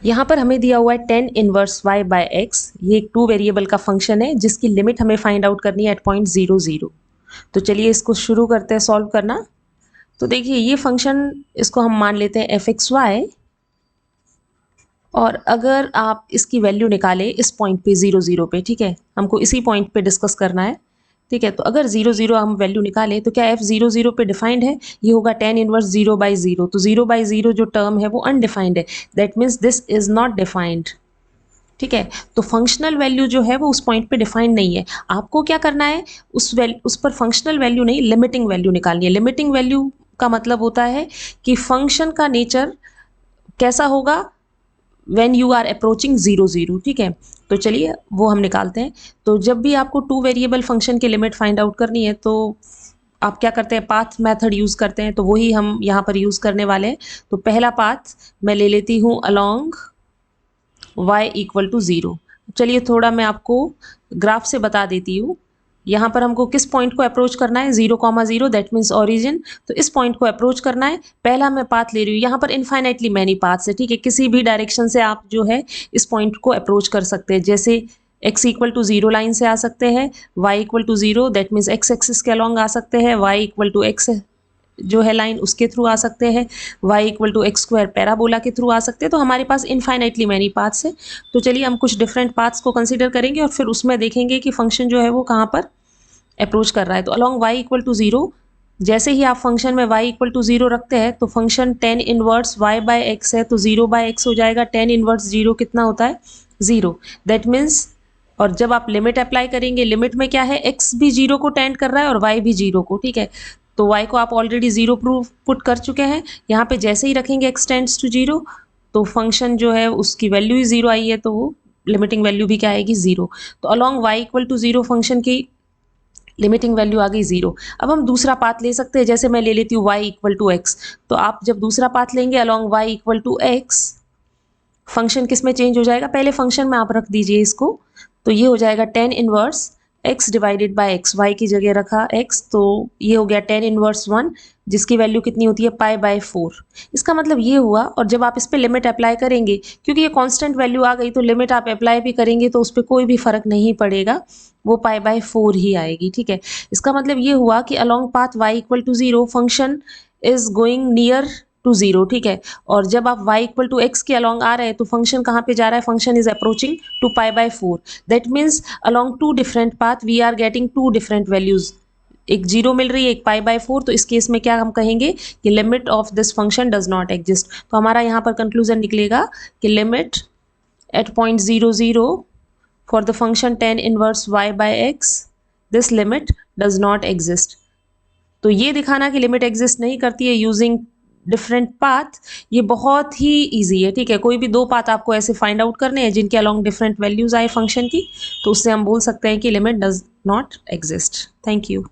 यहाँ पर हमें दिया हुआ है tan inverse y by x, ये एक 2 वेरिएबल का फंक्शन है जिसकी लिमिट हमें फाइंड आउट करनी है एट पॉइंट 0 0। तो चलिए इसको शुरू करते हैं सॉल्व करना। तो देखिए ये फंक्शन, इसको हम मान लेते हैं एफ एक्स वाई, और अगर आप इसकी वैल्यू निकालें इस पॉइंट पे 0 0 पे, ठीक है, हमको इसी पॉइंट पे डिस्कस करना है, ठीक है। तो अगर 0 0 हम वैल्यू निकालें तो क्या f 0 0 पे डिफाइंड है, ये होगा tan इनवर्स 0 बाई 0। तो 0 बाई 0 जो टर्म है वो अनडिफाइंड है, that means this is not defined, ठीक है। तो फंक्शनल वैल्यू जो है वो उस पॉइंट पे डिफाइंड नहीं है। आपको क्या करना है, उस पर फंक्शनल वैल्यू नहीं, लिमिटिंग वैल्यू निकालनी है। लिमिटिंग वैल्यू का मतलब होता है कि फंक्शन का नेचर कैसा होगा व्हेन यू आर अप्रोचिंग 0 0, ठीक है। तो चलिए वो हम निकालते हैं। तो जब भी आपको 2 वेरिएबल फंक्शन की लिमिट फाइंड आउट करनी है तो आप क्या करते हैं, पाथ मेथड यूज़ करते हैं। तो वही हम यहाँ पर यूज़ करने वाले हैं। तो पहला पाथ मैं ले लेती हूँ अलोंग y इक्वल टू 0। चलिए थोड़ा मैं आपको ग्राफ से बता देती हूँ। यहाँ पर हमको किस पॉइंट को अप्रोच करना है, 0,0, दैट मीन्स ओरिजिन। तो इस पॉइंट को अप्रोच करना है। पहला मैं पाथ ले रही हूँ, यहाँ पर इनफाइनाइटली मैनी पाथ्स है, ठीक है। किसी भी डायरेक्शन से आप जो है इस पॉइंट को अप्रोच कर सकते हैं। जैसे x इक्वल टू 0 लाइन से आ सकते हैं, y equal to 0 that means x axis के अलॉन्ग आ सकते हैं, y इक्वल टू x जो है लाइन उसके थ्रू आ सकते हैं, y equal to x square parabola के थ्रू आ सकते हैं। तो हमारे पास इनफाइनाइटली मैनी पाथ्स है। तो चलिए हम कुछ डिफरेंट पाथ्स को कंसीडर करेंगे और फिर उसमें देखेंगे कि फंक्शन जो है वो कहाँ पर अप्रोच कर रहा है। तो अलॉन्ग y इक्वल टू 0, जैसे ही आप फंक्शन में y इक्वल टू 0 रखते हैं तो function tan inverse y by x है, तो 0 बाय एक्स हो जाएगा। tan इनवर्स 0 कितना होता है, 0, दैट मीन्स। और जब आप लिमिट अप्लाई करेंगे, लिमिट में क्या है, x भी 0 को टेंड कर रहा है और y भी 0 को, ठीक है। तो y को आप ऑलरेडी 0 प्रूफ पुट कर चुके हैं। यहाँ पे जैसे ही रखेंगे x टेंड्स टू 0, तो फंक्शन जो है उसकी वैल्यू ही 0 आई है, तो वो लिमिटिंग वैल्यू भी क्या आएगी, 0। तो along y equal to 0 function की लिमिटिंग वैल्यू आ गई 0। अब हम दूसरा पाथ ले सकते हैं, जैसे मैं ले लेती हूँ y इक्वल टू एक्स। तो आप जब दूसरा पाथ लेंगे along y equal to x, function किस में चेंज हो जाएगा, पहले फंक्शन में आप रख दीजिए इसको। तो ये हो जाएगा tan inverse x divided by x, y की जगह रखा x, तो ये हो गया tan इनवर्स 1, जिसकी वैल्यू कितनी होती है, पाई बाय 4। इसका मतलब ये हुआ। और जब आप इस पे लिमिट अप्लाई करेंगे, क्योंकि ये कांस्टेंट वैल्यू आ गई, तो लिमिट आप अप्लाई भी करेंगे तो उस पर कोई भी फर्क नहीं पड़ेगा, वो पाई बाय 4 ही आएगी, ठीक है। इसका मतलब ये हुआ कि along path y equal to 0 function is going near to 0, ठीक है। और जब आप y इक्वल टू एक्स के अलॉन्ग आ रहे हैं तो फंक्शन कहाँ पे जा रहा है, function is approaching to pi by 4, that means along 2 different path we are getting 2 different values. एक 0 मिल रही है, एक पाई बाय 4। तो इस केस में क्या हम कहेंगे कि limit of this function does not exist. तो हमारा यहाँ पर कंक्लूजन निकलेगा कि limit at point 0 0 for the function tan inverse y by x, this limit does not exist। तो ये दिखाना कि लिमिट एग्जिस्ट नहीं करती है यूजिंग डिफरेंट पाथ, ये बहुत ही इजी है, ठीक है। कोई भी 2 पाथ आपको ऐसे फाइंड आउट करने हैं जिनके अलॉन्ग डिफरेंट वैल्यूज आए फंक्शन की, तो उससे हम बोल सकते हैं कि limit does not exist. Thank you.